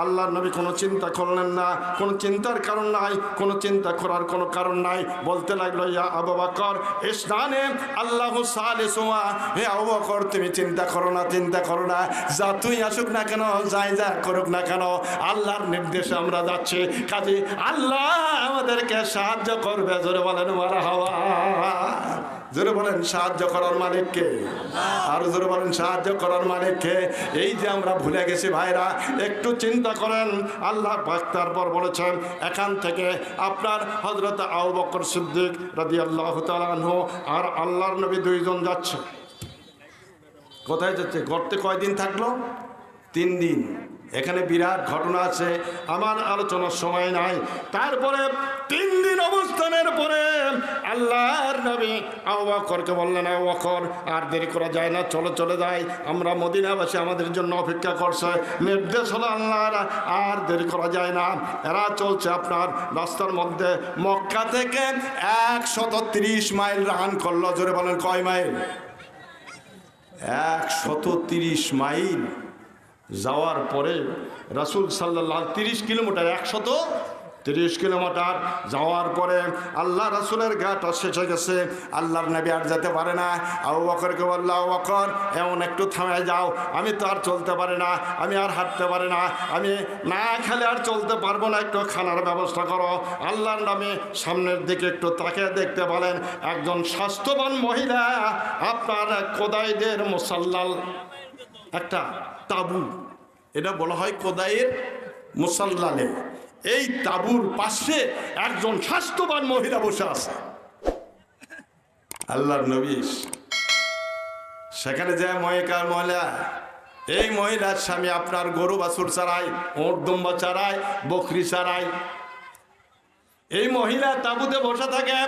আল্লাহর নবী কোনো চিন্তা করলেন না, কোনো চিন্তার কারণ নাই, কোনো চিন্তা করার কোনো কারণ নাই। বলতে লাগলো, ইয়া আবু বকর ইসনানে আল্লাহু সালিসুমা, হে আবু বকর তুমি চিন্তা করো না, চিন্তা করো না, যা তুই আসুক না কেন, যাই যা করুক না কেন, আল্লাহর নির্দেশে আমরা যাচ্ছি, কাজে আল্লাহ আমাদেরকে সাহায্য করবে। জোরে বলেন মারহাবা। জোরে বলেন সাহায্য করার মালিককে, আর জোরে বলেন সাহায্য করার মালিককে। এই যে আমরা ভুলে গেছি ভাইরা, একটু চিন্তা করেন। আল্লাহ পাক তারপর বলেছেন, এখান থেকে আপনার হযরত আবু বকর সিদ্দিক রাদিয়াল্লাহু তাআলা আনহু আর আল্লাহর নবী দুইজন যাচ্ছে। কোথায় যাচ্ছে? গর্তে কয়দিন থাকলো? 3 দিন। এখানে বিরাট ঘটনা আছে, আমার আলোচনার সময় নাই। তারপরে 3 দিন অবস্থানের পরে আল্লাহর নবী আবু বকরকে বললেন, আবু বকর আর দেরি করা যায় না, চলো চলে যাই, আমরা মদিনাবাসী আমাদের জন্য অপেক্ষা করছে। নির্দেশ হলো আল্লাহর, আর দেরি করা যায় না। এরা চলছে আপনার রাস্তার মধ্যে, মক্কা থেকে 130 মাইল রান করলো। জোরে বলেন কয় মাইল? 130 মাইল যাওয়ার পরে রাসূল সাল্লাল্লাহু 30 কিলোমিটার, 130 কিলোমিটার যাওয়ার পরে আল্লাহ রাসূলের গাটা শেষ হয়ে গেছে। আল্লাহর নবী আর যেতে পারে না। আবু বকরকে বলল, আবু বকর এমন একটু থামে যাও, আমি তো আর চলতে পারি না, আমি আর হাঁটতে পারি না, আমি না খেলে আর চলতে পারবো না, একটু খানার ব্যবস্থা করো। আল্লাহর নামে সামনের দিকে একটু তাকিয়ে দেখতে বলেন, একজন স্বাস্থ্যবান মহিলা আপনার কোদাইদের মুসাল্লাল, একটা তাবু, এটা বলা হয় কোদাইয়ের মুসাল্লালে, এই তাবুর পাশে একজন স্বাস্থ্যবান মহিলা বসে আছে। আল্লাহর নবী সেখানে যায়, মহিকার মহিলা, এই মহিলার স্বামী আপনার গরু বাছুর চারায়, ওঁট দুম্বা চারায়, বকরি চারায়। এই মহিলা তাবুতে বসে থাকে,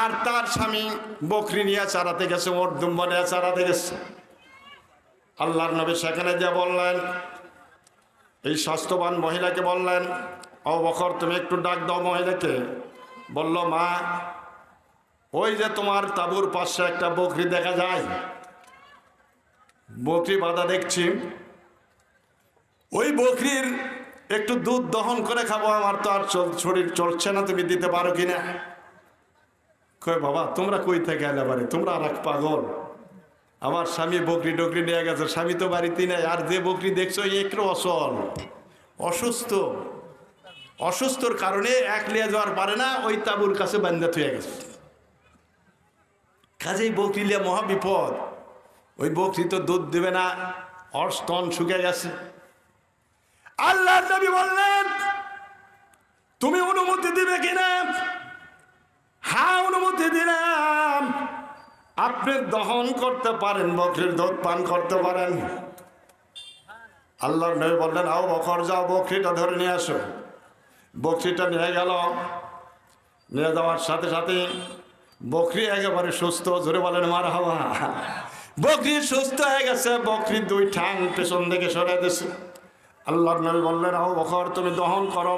আর তার স্বামী বকরি নিয়ে চারাতে গেছে, ওঁট দুম্বা নিয়ে চারাতে গেছে। আল্লাহর নবী সেখানে যে বললেন, এই স্বাস্থ্যবান মহিলাকে বললেন, আবু বকর তুমি একটু ডাক দাও মহিলাকে। বলল, মা ওই যে তোমার তাঁবুর পাশে একটা বকরি দেখা যায়, বকরি বাঁধা দেখছি, ওই বকরির একটু দুধ দহন করে খাবো, আমার তো আর শরীর চলছে না, তুমি দিতে পারো কিনা? কয় বাবা তোমরা কই থেকে এলে বাড়ি, তোমরা আর এক পাগল, আমার স্বামী বকরি টকরি নিয়ে গেছে, স্বামী তো বাড়িতেই নাই, আর যে বকরি দেখছো একটু অসল, অসুস্থ, অসুস্থর কারণে এক লিয়ে যাওয়ার পারে না, ওই তাবুর কাছে বান্ধা থুয়ে গেছে। কাজেই বকরি লিয়ে মহা বিপদ, ওই বকরি তো দুধ দেবে না, স্তন শুকে গেছে। আল্লাহর নবী বললেন, তুমি অনুমতি দিবে কিনা? হ্যাঁ অনুমতি দিলাম, আপনি দহন করতে পারেন, বকরির দুধ পান করতে পারেন। আল্লাহর নবী বললেন, আবু বকর যাও বকরিটা ধরে নিয়ে আসো। বকরিটা নিয়ে গেল, নিয়ে যাওয়ার সাথে সাথে বকরি একেবারে সুস্থ। জোরে বলেন মারহাবা। বকরি সুস্থ হয়ে গেছে, বকরির 2 ঠ্যাং পেছন দিকে সরে দিয়েছে। আল্লাহর নবী বললেন, আবু বকর তুমি দহন করো।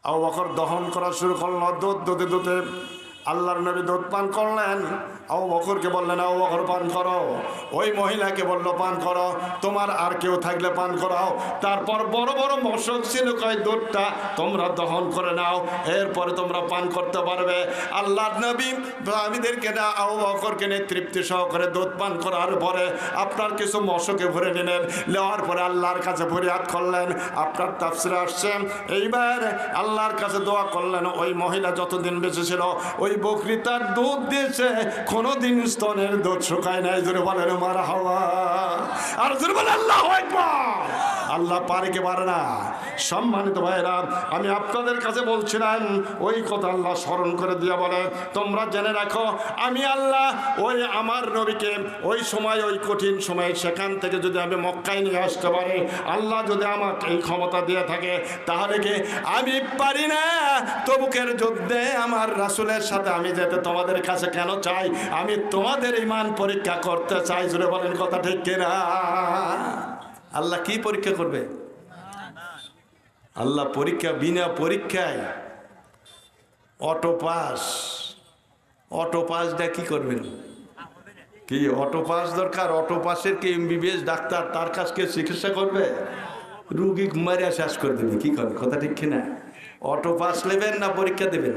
আবু বকর দহন করা শুরু করলো, দুধ দুধে দুধে আল্লাহর নবী দুধ পান করলেন। আবু বকরকে বললেন, আবু বকর পান করো। ওই মহিলাকে বলল, পান করো, তোমার আর কেউ থাকলে পান করাও। তারপর বড় বড় মশক ছিল, কয় দুধটা তোমরা দহন করে নাও, এরপরে তোমরা পান করতে পারবে। আল্লাহর নবী আমিদেরকে না, আবু বকরকে নিয়ে তৃপ্তি সহকারে দুধ পান করার পরে আপনার কিছু মশকে ভরে নিলেন, নেওয়ার পরে আল্লাহর কাছে ফরিয়াদ করলেন। আপনার তাফসিরে আসছে, এইবার আল্লাহর কাছে দোয়া করলেন, ওই মহিলা যতদিন বেঁচে ছিল, ওই বকরি তার দুধ দিয়েছে, কোনদিন স্তনের দুধ শুকায় নাই। জোরে বলেন মারহাবা। আর জোরে বলেন আল্লাহু আকবার। আল্লাহ পারে কে পারে না। সম্মানিত ভাইরা, আমি আপনাদের কাছে বলছিলাম, ওই কথা আল্লাহ স্মরণ করে দিয়ে বলে, তোমরা জেনে রাখো, আমি আল্লাহ ওই আমার নবীকে ওই সময়, ওই কঠিন সময়, সেখান থেকে যদি আমি মক্কায় নিয়ে আসতে পারি, আল্লাহ যদি আমাকে এই ক্ষমতা দিয়ে থাকে, তাহলে কি আমি পারি না তবুকের যুদ্ধে আমার রাসূলের সাথে আমি যেতে তোমাদের কাছে কেন চাই? আমি তোমাদের ঈমান পরীক্ষা করতে চাই। জোরে বলেন কথা ঠিক কিনা? আল্লাহ কি পরীক্ষা করবে? আল্লাহ পরীক্ষা, বিনা পরীক্ষায় অটো পাস। অটো পাসটা কি করবেন? কি অটো পাস দরকার? অটো পাসের কি এমবিবিএস ডাক্তার, তার কাছে চিকিৎসা করবে? রুগী মারিয়া শেষ করে দেবে। কি করেন, কথা ঠিক কিনা? অটো পাস নেবেন না পরীক্ষা দেবেন?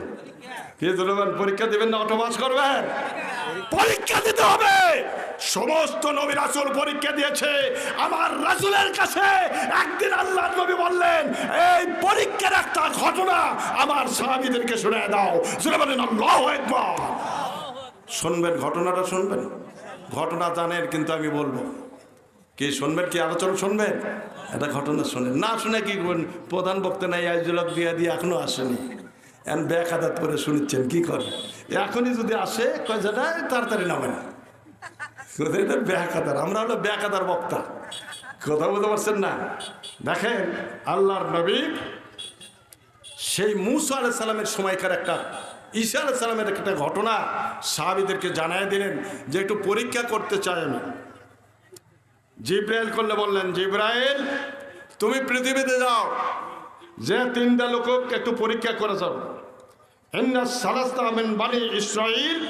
কি ধরবেন, পরীক্ষা দেবেন না অটো পাস করবেন? পরীক্ষা দিতে হবে। সমস্ত নবী রাসূল পরীক্ষা দিয়েছে। আমার রাসূলের কাছে একদিন আল্লাহর নবী বললেন, এই পরীক্ষার একটা ঘটনা আমার সাহাবীদেরকে শোনায় দাও। শুনে বলেন আল্লাহু আকবার। শুনবেন, ঘটনাটা শুনবেন। ঘটনা জানেন কিন্তু আমি বলবো। কি শুনবেন, কি আলোচনা শুনবেন? একটা ঘটনা শুনেন, না শুনে কি করবেন? প্রধান বক্তা নাই আইজুলক দিয়ে এখনো আসেনি, এখন ব্যাখাদাত করে শুনেছেন। কি করে এখনই যদি আসে কয় যেটা তাড়াতাড়ি নামেন, এটা ব্যাখাদার। আমরা হলো ব্যাখাদার বক্তা। কথা বলতে পারছেন না? দেখেন আল্লাহর নবী সেই মূসা আলাইহিস সালামের সময়কার একটা, ঈসা আলাইহিস সালামের একটা ঘটনা সাহাবীদেরকে জানায় দিলেন যে একটু পরীক্ষা করতে চাই আমি। জিব্রাইল করলে বললেন, জিব্রাইল তুমি পৃথিবীতে যাও, যে তিনটা লোককে একটু পরীক্ষা করে যাও। ইন্না সালাসা মিন বানি ইসরাঈল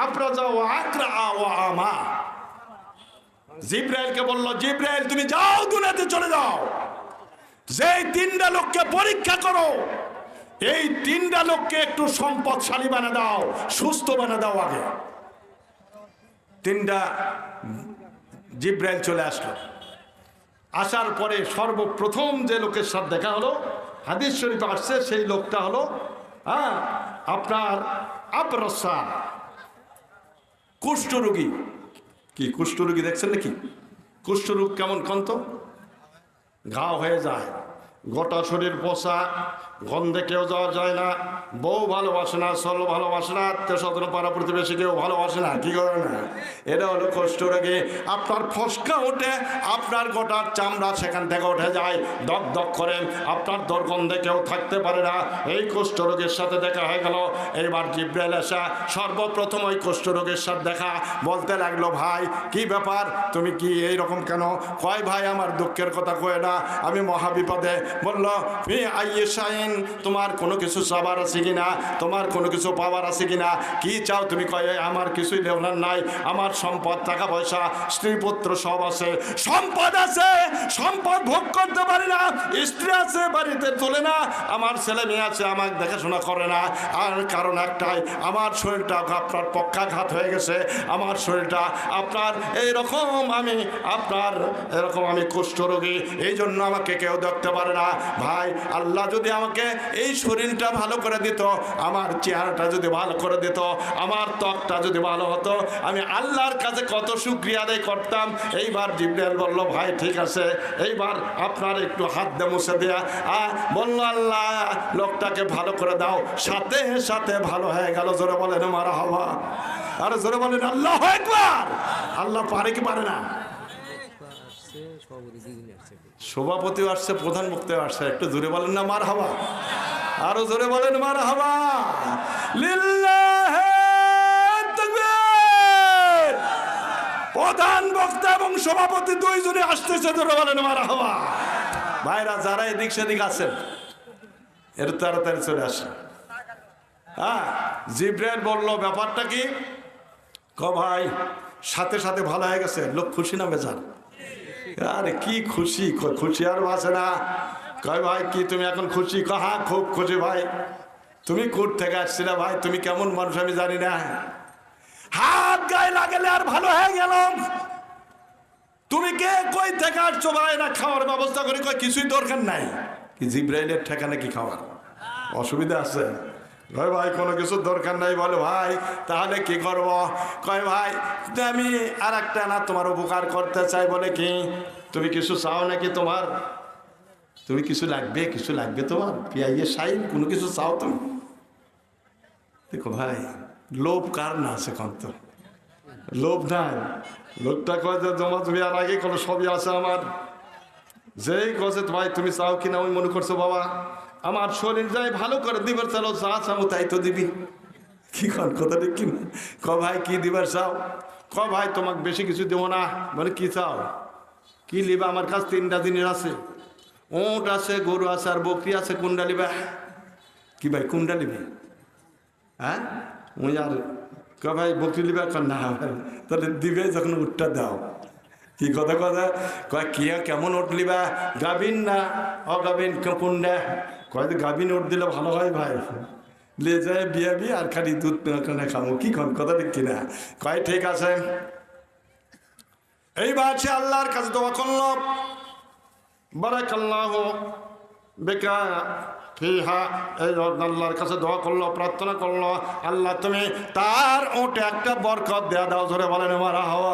আফরাজা ওয়া আকরা ওয়া আমা। জিব্রাইলকে বলল, জিব্রাইল তুমি যাও, দুনিয়াতে চলে যাও, যেই তিনটা লোককে পরীক্ষা করো, এই তিনটা লোককে একটু সম্পদশালী বানা দাও, সুস্থ বানা দাও। আগে তিনটা জিব্রাইল চলে আসলো। আসার পরে সর্বপ্রথম যে লোকের সাথে দেখা হলো, হাদিস শরীফে আসছে, সেই লোকটা হলো আপনার আবরসা, কুষ্ঠরোগী। কি কুষ্ঠরোগী দেখছেন নাকি? কুষ্ঠরোগ কেমন কন্ত? ঘা হয়ে যায়, গোটা শরীর পচা, গন্ধে কেউ যাওয়া যায় না, বউ ভালোবাসে না, সল ভালোবাসে না, আত্মীয় স্বজন পাড়া প্রতিবেশী কেউ ভালোবাসে না। কি করে না? এটা হলো কুষ্ঠরোগী। আপনার ফসকা ওঠে, আপনার গোটার চামড়া সেখান থেকে উঠে যায়, দক দক করে, আপনার দুর্গন্ধে কেউ থাকতে পারে না। এই কুষ্ঠরোগীর সাথে দেখা হয়ে গেল। এইবার জিব্রাইল আসা সর্বপ্রথম ওই কুষ্ঠরোগীর সাথে দেখা, বলতে লাগলো, ভাই কি ব্যাপার, তুমি কি এইরকম কেন? কয় ভাই আমার দুঃখের কথা কয়ে না, আমি মহাবিপদে। বলল, ফি আইয়িশাইন, তোমার কোনো কিছু চাবার আছে কিনা, তোমার কোনো কিছু পাওয়ার আছে কিনা, কি চাও তুমি? কয় আমার কিছুই লেওনার নাই, আমার সম্পদ, টাকা পয়সা, স্ত্রী পুত্র সব আছে। সম্পদ আছে, সম্পদ ভোগ করতে পারি না, স্ত্রী আছে বাড়িতে চলে না, আমার ছেলে মেয়ে আছে আমাকে দেখাশোনা করে না, আর কারণ একটাই, আমার শরীরটা আপনার পক্ষাঘাত হয়ে গেছে, আমার শরীরটা আপনার এইরকম, আমি আপনার এরকম, আমি কুষ্ঠরোগী, এই জন্য আমাকে কেউ দেখতে পারে না। ভাই আল্লাহ যদি আমাকে এই শরীরটা ভালো করে দিত, আমার চেহারাটা যদি ভালো করে দিত, আমার ত্বকটা যদি ভালো হতো, আমি আল্লাহর কাছে কত শুকরিয়া আদায় করতাম। এইবার জিব্রাইল বলল, ভাই ঠিক আছে, এইবার আপনার একটু হাত দিয়ে মুছে দেয়া। বলল, আল্লাহ লোকটাকে ভালো করে দাও, সাথে সাথে ভালো হয়ে গেল। জোরে বলেন মারহাবা। আর জোরে বলেন আল্লাহু আকবার। আল্লাহ পারে কি পারে না? সভাপতিও আসছে, প্রধান বক্তাও আসছে, একটু জোরে বলেন না মারহাবা। আরো জোরে বলেন মারহাবা। লিল্লাহি তাকবীর। প্রধান বক্তা এবং সভাপতি দুইজনে আসতেছে, জোরে বলেন মারহাবা। ভাইরা যারা এদিক সেদিক আছেন, এর তাড়াতাড়ি চলে আসে। জিব্রাইল বলল, ব্যাপারটা কি? ভাই সাথে সাথে ভালো হয়ে গেছে। লোক খুশি না বেজার? আরে কি খুশি, খুশি আর বাসে না। কয় ভাই কি তুমি এখন খুশি? হ্যাঁ খুব খুশি ভাই। তুমি কোথা থেকে আসছিলে ভাই? তুমি কেমন মানুষ আমি জানি না, হাত গায়ে লাগালে আর ভালো হয়ে গেল। তুমি কে, কই থেকে আসছো ভাই? না খাওয়ার ব্যবস্থা করি। কয় কিছুই দরকার নাই। কি জিব্রাইলের ঠেকানে কি খাওয়ার অসুবিধা আছে? কয় ভাই কোনো কিছুর দরকার নাই। বলো ভাই তাহলে কি করব? কয় ভাই আমি আর একটা না তোমার উপকার করতে চাই। বলে কি? তুমি কিছু চাও নাকি? তোমার তুমি কিছু লাগবে, কিছু লাগবে তোমার? পিয়াইয়ে সাইন কোনো কিছু চাও তুমি? দেখো ভাই লোভ কার না আছে? কত লোভ নাই। লোকটা কয় যে জমা তুমি আর আগে কোনো সবই আছে আমার। যেই কছে ভাই তুমি চাও কিনা, ওই মনে করছো বাবা আমার শরীর যাই ভালো করে দিবার চাও, যা চাও তাই তো দিবি। কি কন কথা ঠিক কিনা? ক ভাই কি দিবার চাও? ক ভাই তোমাকে বেশি কিছু দেবো না। মানে কি চাও? কি লিবা? আমার কাছে তিনটা জিনিস আছে, ওট আছে, গরু আছে, আর বকরি আছে। কোনটা লিবা? কি ভাই কোনটা লিবি? হ্যাঁ ওই আর ক ভাই বকরি লিবা? না তাহলে দিবে যখন উটটা দাও। কি কথা কথা কয় কি কেমন উঠলি বা গাবিন না অগাবিন কোনটা কয় গাবিন উঠ দিলে ভালো হয় ভাই, লে যায় বিয়া বিয়ে আর খালি দুধ খামো কি কথা ঠিক কিনা? কয় ঠিক আছে। এইবার সে আল্লাহর কাছে দোয়া করলো, বারাকাল্লাহু বিকা ফিহা, এই আল্লাহর কাছে দোয়া করলো, প্রার্থনা করলো, আল্লাহ তুমি তার ওটে একটা বরকত দেয়া দাও। জোরে বলেন মারহাবা।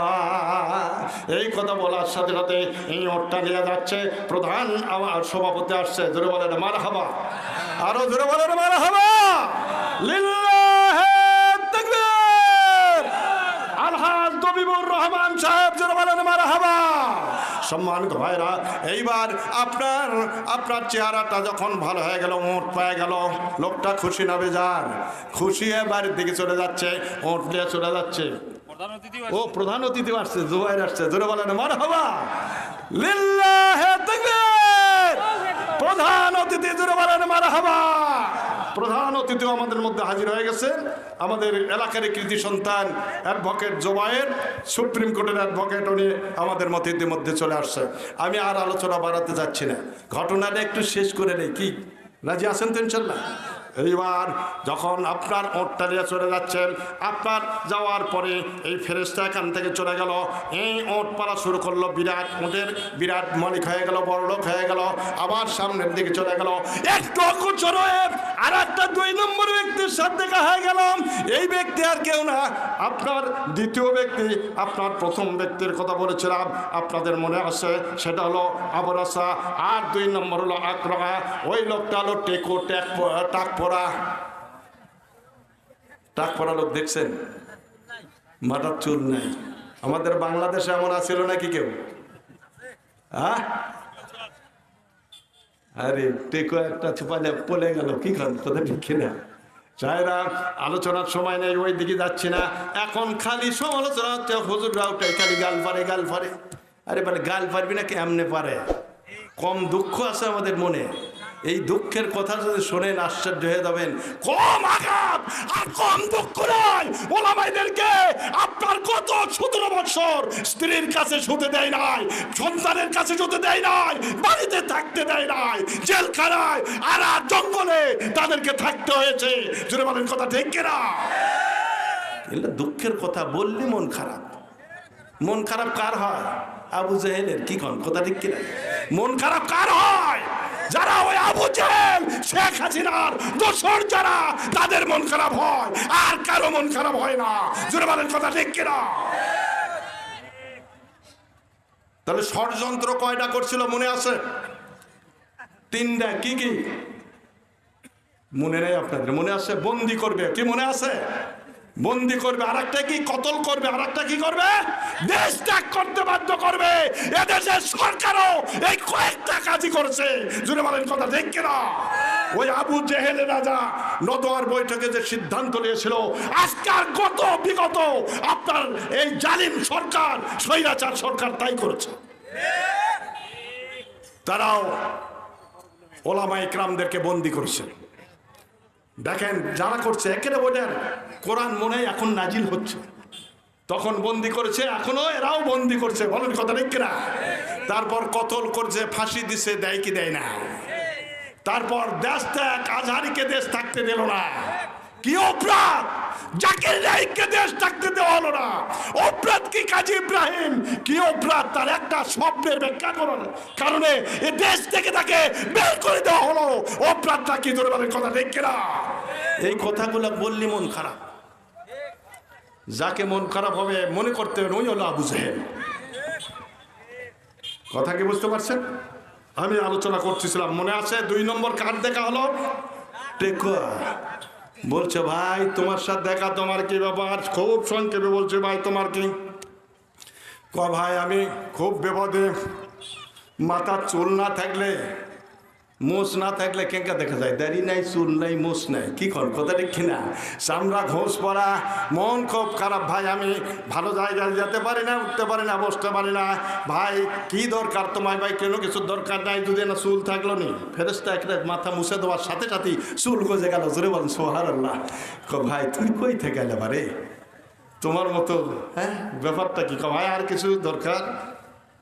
এই কথা বলার সাথে সাথে এই ওটটা নিয়ে যাচ্ছে, প্রধান সভাপতি আসছে, জোরে বলেন মারহাবা। আরো জোরে বলেন মারহাবা। লিল্লাহি তাকবীর। আলহাজ দবিবুর রহমান সাহেব, জোরে বলেন মারহাবা। সম্মানিত ভাইরা, এইবার আপনার চেহারাটা যখন ভালো হয়ে গেল, ওঁট পেয়ে গেল, লোকটা খুশি না বেজার? খুশি হয়ে বাড়ির দিকে চলে যাচ্ছে, ওঁট নিয়ে চলে যাচ্ছে। ও প্রধান অতিথি আসছে, জুবাইর আসছে, জোরে বলেন মারহাবা। লিল্লাহি তাকবীর। প্রধান অতিথি, জোরে বলেন মারহাবা। প্রধান অতিথি আমাদের মধ্যে হাজির হয়ে গেছে, আমাদের এলাকার কৃতি সন্তান অ্যাডভোকেট জুবাইর, সুপ্রিম কোর্টের অ্যাডভোকেট, উনি আমাদের মধ্যে চলে আসছে। আমি আর আলোচনা বাড়াতে যাচ্ছি না, ঘটনাটা একটু শেষ করে নেই। কি রাজি আছেন তো ইনশাল্লাহ? এইবার যখন আপনার ওঁটটা নিয়ে চলে যাচ্ছেন, আপনার যাওয়ার পরে এই ফেরেশতা এখান থেকে চলে গেল, এই ওঁট পাড়া শুরু করলো, বিরাট ওঁটের বিরাট মালিক হয়ে গেল, বড় লোক হয়ে গেল, আবার সামনের দিকে চলে গেল। একটু অকুচর হয়ে আর একটা 2 নম্বর ব্যক্তির সাথে দেখা হয়ে গেল। এই ব্যক্তি আর কেউ না, আপনার দ্বিতীয় ব্যক্তি, আপনার প্রথম ব্যক্তির কথা বলেছিলাম, আপনাদের মনে আছে, সেটা হলো আবরাসা। আর 2 নম্বর হলো আকরা। ওই লোকটা হলো টেকো টাক পরা লোক, দেখছেন? মাথার চুল নাই। আমাদের বাংলাদেশে এমন আছিল নাকি কেউ? হ্যাঁ, আরে টেকো একটা ছুপালে পলে গেল, কি কথা ঠিক কিনা? চায়রা আলোচনার সময় নেই, ওই দিকে যাচ্ছি না, এখন খালি সমালোচনা হচ্ছে। হুজুররা ওটাই খালি গাল ফারে। আরে বলে গাল পারবি না, কেমনে পারে? কম দুঃখ আছে আমাদের মনে, এই দুঃখের কথা যদি শোনেন আশ্চর্য হয়ে যাবেন। কম আঘাত আর কম দুঃখ নয়। ওলামাইদেরকে আপনার গত 17 বছর স্ত্রীর কাছে শুতে দেয় নাই, সন্তানের কাছে শুতে দেয় নাই, বাড়িতে থাকতে দেয় নাই, জেলখানায় আর জঙ্গলে তাদেরকে থাকতে হয়েছে। জোরে বলেন কথা ঠিক কিনা? এগুলো দুঃখের কথা বললে মন খারাপ। মন খারাপ কার হয়? আবু জেহেলের। কি কথা ঠিক কিনা? মন খারাপ কার হয়? যারা ওই আবু জেহেল, শেখ হাসিনার দোসর যারা, তাদের মন খারাপ হয়, আর কারো মন খারাপ হয় না। জোরে বলেন কথা ঠিক কিনা? তাহলে ষড়যন্ত্র কয়টা করছিল মনে আছে? 3টা। কি মনে নেই আপনাদের? মনে আছে? বন্দি করবে, কি মনে আছে? বন্দি করবে। আর একটা কি? কতল করবে। আর একটা কি করবে? দেশ ত্যাগ করতে বাধ্য করবে। এদেশের সরকারও এই কয়েকটা কাজই করেছে। জুড়ে বলেন কথা ঠিক কিনা? ওই আবু জেহেলের রাজা নদওয়ার বৈঠকে যে সিদ্ধান্ত নিয়েছিল, আজকাল বিগত আপনার এই জালিম সরকার, স্বৈরাচার সরকার তাই করেছে। তারাও ওলামায়ে কেরামদেরকে বন্দি করেছে। দেখেন যারা করছে, একেবারে বোঝেন কোরআন মনে হয় এখন নাজিল হচ্ছে, তখন বন্দি করেছে, এখনো এরাও বন্দি করছে। বলেন কথা ঠিক কিনা? তারপর কতল করছে, ফাঁসি দিছে, দেয় কি দেয় না? তারপর দেশ ত্যাগ, আজহারিকে দেশ থাকতে দিল না। কি অপরাধ! জাকির নায়েককে দেশ থাকতে দেওয়া হলো না। অপরাধ কি কাজী ইব্রাহিম? কি অপরাধ? তার একটা স্বপ্নের ব্যাখ্যা করার কারণে এই দেশ থেকে তাকে বের করে দেওয়া হলো। অপরাধটা কি? ধরে বলেন কথা ঠিক কিনা? এই কথাগুলো বললি মন খারাপ। যাকে মন খারাপ হবে মনে করতে হবে ওই হলো আবু জেহেল। কথা কি বুঝতে পারছেন? আমি আলোচনা করতেছিলাম, মনে আছে 2 নম্বর কার্ড দেখা হলো? টেকো বলছে, ভাই তোমার সাথে দেখা, তোমার কি ব্যাপার? খুব সংক্ষেপে বলছে, ভাই তোমার কি? ভাই আমি খুব বিপদে, মাথার চুল না থাকলে, মোষ না থাকলে কেঙ্কা দেখা যায়, দাড়ি নাই, চুল নাই, মোষ নাই। কি কথা ঠিক কিনা? চামড়া ঘোষ পড়া, মন খুব খারাপ। ভাই আমি ভালো জায়গায় যেতে পারি না, উঠতে পারি না, বসতে পারি না। ভাই কি দরকার তোমায়? ভাই কেন কিছু দরকার নাই, যদি না চুল থাকলো নি। ফেরেশতা একটা মাথা মুছে দেওয়ার সাথে সাথেই চুল গজে গেল। জোরে বলেন সুবহানাল্লাহ। ভাই তুমি কই থেকে এলে বারে? তোমার মতো, হ্যাঁ ব্যাপারটা কি? ভাই আর কিছু দরকার?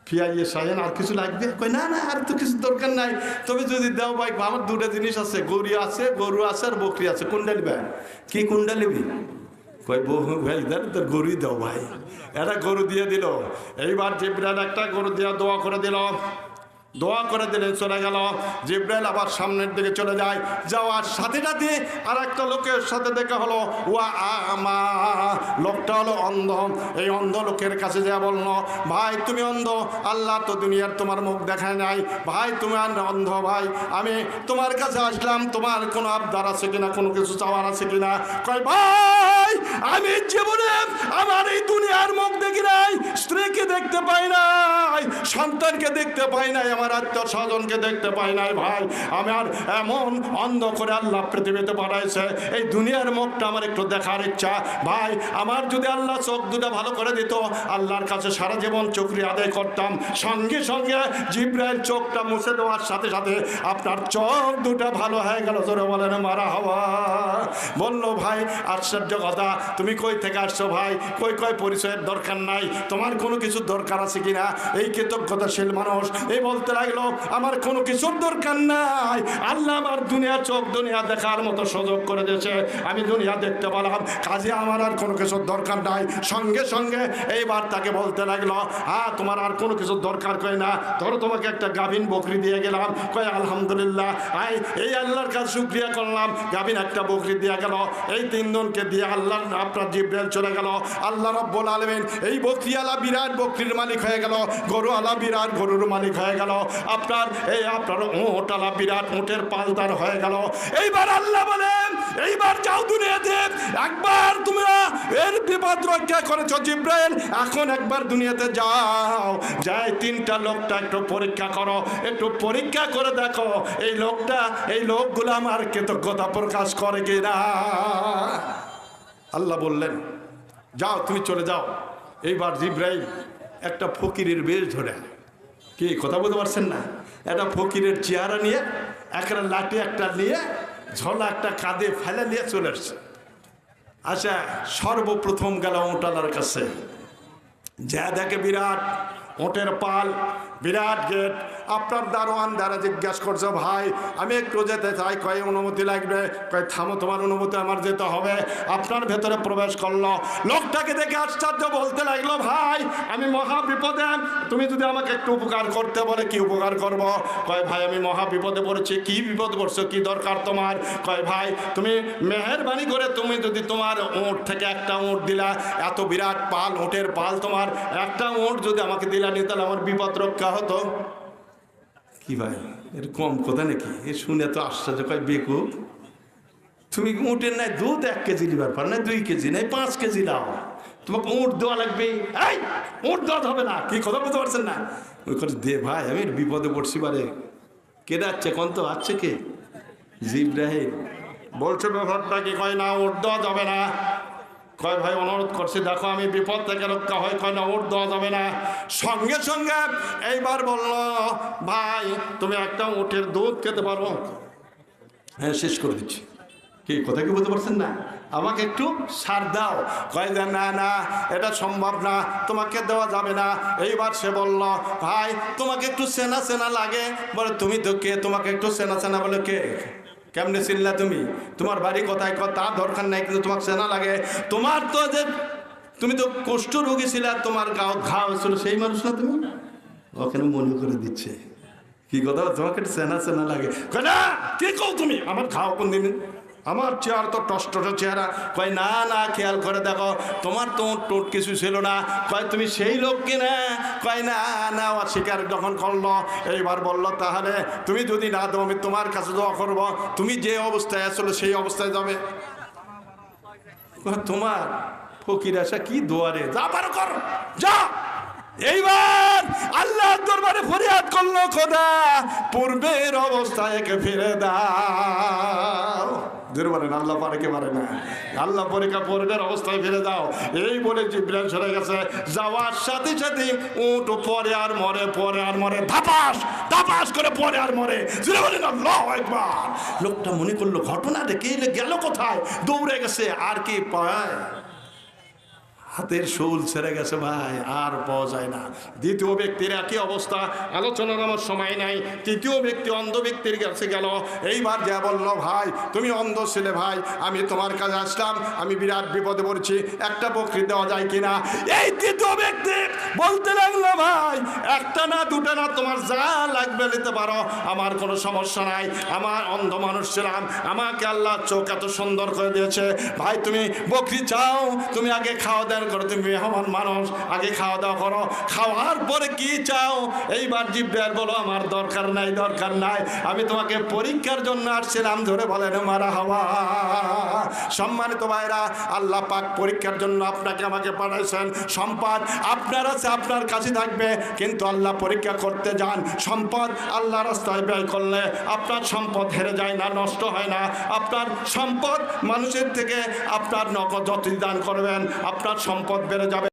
ফিয়াইয়ে সাহেন আর কিছু লাগবে? কই না না, আর তো কিছু দরকার নাই, তবে যদি দাও ভাই, আমার দুটো জিনিস আছে, গরু আছে আর বকরি আছে, কোনটা নিবে? কি কোনটা নিবি? কই ভাই তোর গরুই দাও ভাই। এটা গরু দিয়ে দিল। এইবার জিব্রাইল একটা গরু দিয়ে দোয়া করে দিল। দোয়া করে দিলেন, চলে গেল। জিব্রাইল আবার সামনের দিকে চলে যায়। যাওয়ার সাথে সাথে আর একটা লোকের সাথে দেখা হলো। ওয়া আমা, লোকটা হলো অন্ধ। এই অন্ধ লোকের কাছে যা বললো, ভাই তুমি অন্ধ, আল্লাহ তো দুনিয়ার তোমার মুখ দেখায় নাই, ভাই তুমি অন্ধ, ভাই আমি তোমার কাছে আসলাম, তোমার কোনো আবদার আছে কিনা, কোনো কিছু চাওয়ার আছে কিনা? কয় ভাই আমি জীবনে আমার এই দুনিয়ার মুখ দেখি নাই, স্ত্রীকে দেখতে পাই নাই, সন্তানকে দেখতে পাই নাই, আমার আত্মীয় স্বজনকে দেখতে পাই নাই ভাই। আমার এমন অন্ধ করে আল্লাহ পৃথিবীতে পাঠাইছে, এই দুনিয়ার মুখটা আমার একটু দেখার ইচ্ছা ভাই। আমার যদি আল্লাহ চোখ দুটা ভালো করে দিত, আল্লাহর কাছে সারা জীবন চোখরি আদায় করতাম। সঙ্গে সঙ্গে জিব্রাইল চোখটা মুছে দেওয়ার সাথে সাথে আপনার চোখ দুটা ভালো হয়ে গেল। জোরে বলেন মারা হওয়া। বললো ভাই আশ্চর্য কথা, তুমি কই থেকে আসছো ভাই? কই পরিচয়ের দরকার নাই, তোমার কোনো কিছু দরকার আছে কিনা? এই কৃতজ্ঞতাশীল মানুষ এই বলতে লাগলো, আমার কোনো কিছুর দরকার নাই, আল্লাহ আমার চোখ দুনিয়া দেখার মতো সুযোগ করে দিয়েছে, আমি দুনিয়া দেখতে পেলাম, কাজে আমার আর কোনো কিছুর দরকার নাই। সঙ্গে সঙ্গে এইবার তাকে বলতে লাগলো, হ্যাঁ তোমার আর কোনো কিছুর দরকার কই না, ধরো তোমাকে একটা গাভিন বকরি দিয়ে গেলাম। কয় আলহামদুলিল্লাহ, এই আল্লাহর কাছে শুকরিয়া করলাম, গাভিন একটা বকরি দিয়ে গেল। এই তিনজনকে দিয়ে আল্লাহ আপনার জিব্রাইল চলে গেল। আল্লাহ রাব্বুল আলামিন এই বকরিওয়ালা বিরাট বকরির মালিক হয়ে গেল, গরুওয়ালা বিরাট গরুর মালিক হয়ে গেল, আপনার উঁটওয়ালা বিরাট উঁটের পালদার হয়ে গেল। এইবার আল্লাহ বলেন, এইবার যাও দুনিয়াতে, একবার তোমরা এর বিপদ রক্ষা করেছ জিব্রাইল, এখন একবার দুনিয়াতে যাও, যাই তিনটা লোকটা একটু পরীক্ষা করো, একটু পরীক্ষা করে দেখো এই লোকগুলো আমার কৃতজ্ঞতা প্রকাশ করে কিনা। আল্লাহ বললেন যাও তুমি চলে যাও। এইবার জিব্রাইল একটা ফকিরের বেশ ধরে, কি কথা বলতে পারছেন না, একটা ফকিরের চেহারা নিয়ে, একটা লাঠি একটা নিয়ে, ঝোলা একটা কাঁধে ফেলে নিয়ে চলে আসছে। আচ্ছা সর্বপ্রথম গেল ওটালার কাছে, যা দেখে বিরাট ওটের পাল, বিরাট গেট। আপনার দারোয়ান দ্বারা জিজ্ঞাসা করছে, ভাই আমি একটু যেতে চাই। কয় অনুমতি লাগবে? কয় থামো, তোমার অনুমতি আমার যেতে হবে। আপনার ভেতরে প্রবেশ করলো। লোকটাকে দেখে আশ্চর্য, বলতে লাগলো, ভাই আমি মহা বিপদে, তুমি যদি আমাকে একটু উপকার করতে বলে কি উপকার করব? কয় ভাই আমি মহা বিপদে পড়েছি। কি বিপদ পড়ছো, কি দরকার তোমার? কয় ভাই তুমি মেহেরবানি করে তুমি যদি তোমার উঁট থেকে একটা উঁট দিলা, এত বিরাট পাল, উঁটের পাল, তোমার একটা উঁট যদি আমাকে দিলা নি, তাহলে আমার বিপদ রক্ষা হতো। কি ভাই এর কম কথা নাকি? এ শুনে তো আশ্চর্য। কয় বেকুব, তুমি উঁটের নাই দুধ 1 কেজি নিবার পার না, 2 কেজি নাই 5 কেজি নাও, তোমাকে উঁট দেওয়া লাগবে। এই উঁট দেওয়া হবে না। কি কথা বলতে পারছেন না? ওই করে দে ভাই, আমি বিপদে পড়ছি বারে। কে যাচ্ছে কোন তো আছে কে? জিব্রাইল বলছে ব্যাপারটা কি? কয় না উঁট দেওয়া যাবে না। কয় ভাই অনুরোধ করছি, দেখো আমি বিপদ থেকে রক্ষা হয়। কয় না উঁট দেওয়া যাবে না। সঙ্গে সঙ্গে এইবার বলল, ভাই তুমি একটা উটের দুধ খেতে পারো? হ্যাঁ শেষ করে দিচ্ছি। কি কথা কি বলতে পারছেন না? আমাকে একটু সার দাও। কয় যে না না, এটা সম্ভব না, তোমাকে দেওয়া যাবে না। এইবার সে বলল, ভাই তোমাকে একটু চেনা চেনা লাগে। বলে তুমি তো কে? তোমাকে একটু চেনা চেনা বলে কে? কেমনে চিনলা তুমি? তোমার বাড়ি কোথায়? তার দরকার নাই, কিন্তু তোমাকে চেনা লাগে। তোমার তো যে তুমি তো কুষ্ঠ রোগী ছিলা, তোমার ঘা হয়েছিল, সেই মানুষ না তুমি? ওখানে মনে করে দিচ্ছে। কি কথা, তোমাকে চেনা চেনা লাগে। না কে কও তুমি? আমার ঘাও কোন দিন? আমার চেহারা তো টসটসে চেহারা। কয় না না, খেয়াল করে দেখো, তোমার তো টোট কিছু ছিল না। কয় তুমি সেই লোক কিনা? কয় না না, অস্বীকার যখন করলো। এইবার বললো, তাহলে তুমি যদি না দাও আমি তোমার কাছে দোয়া করবো, তুমি যে অবস্থায় আসলে সেই অবস্থায় যাবে। তোমার ফকির আসা কি দোয়ারে, যা পারো কর, যা। এইবার আল্লাহ দরবারে ফরিয়াদ করলো, খোদা পূর্বের অবস্থায় একে ফিরে দাও। বলেন আল্লাহ পারে কে পারে না? আল্লাহ পরীক্ষা পূর্বের অবস্থায় ফিরে দাও। এই বলে জিব্রাইল সরে গেছে। যাওয়ার সাথে সাথে উট পরে আর মরে, পরে আর মরে, ধাপাস ধাপাস করে পরে আর মরে। বলেন আল্লাহু আকবার। লোকটা মনে করলো ঘটনা দেখে গেল কোথায়, দৌড়ে গেছে। আর কি পায়? হাতের শুল ছেড়ে গেছে ভাই, আর পাওয়া যায় না। দ্বিতীয় ব্যক্তির একই অবস্থা, আলোচনার আমার সময় নাই। তৃতীয় ব্যক্তি অন্ধ ব্যক্তির কাছে গেল, এইবার যা বললো, ভাই তুমি অন্ধ ছেলে, ভাই আমি তোমার কাছে আসলাম, আমি বিরাট বিপদে পড়ছি, একটা বকরি দেওয়া যায় কিনা। এই তৃতীয় ব্যক্তি বলতে লাগলো, ভাই একটা না দুটা না, তোমার যা লাগবে নিতে পারো, আমার কোনো সমস্যা নাই, আমার অন্ধ মানুষ ছিলাম, আমাকে আল্লাহ চোখ এত সুন্দর করে দিয়েছে, ভাই তুমি বকরি চাও, তুমি আগে খাওয়া দাওয়া করো, তুমি মেহমান মানুষ, আগে খাওয়া দাওয়া করো, খাওয়ার পরে কি চাও। এইবার জিব্রাইল বলো, আমার দরকার নাই, দরকার নাই, আমি তোমাকে পরীক্ষার জন্য আসছিলাম। ধরে বলেন মারহাবা। সম্মানিত ভাইরা, আল্লাহ পাক পরীক্ষার জন্য আপনাকে আমাকে পাঠাইছেন। সম্পদ আপনার আছে, আপনার কাছে থাকবে, কিন্তু আল্লাহ পরীক্ষা করতে যান। সম্পদ আল্লাহ রাস্তায় ব্যয় করলে আপনার সম্পদ হেরে যায় না, নষ্ট হয় না। আপনার সম্পদ মানুষের থেকে আপনার নগদ যতই দান করবেন, আপনার সম্পদ বেড়ে যাবে।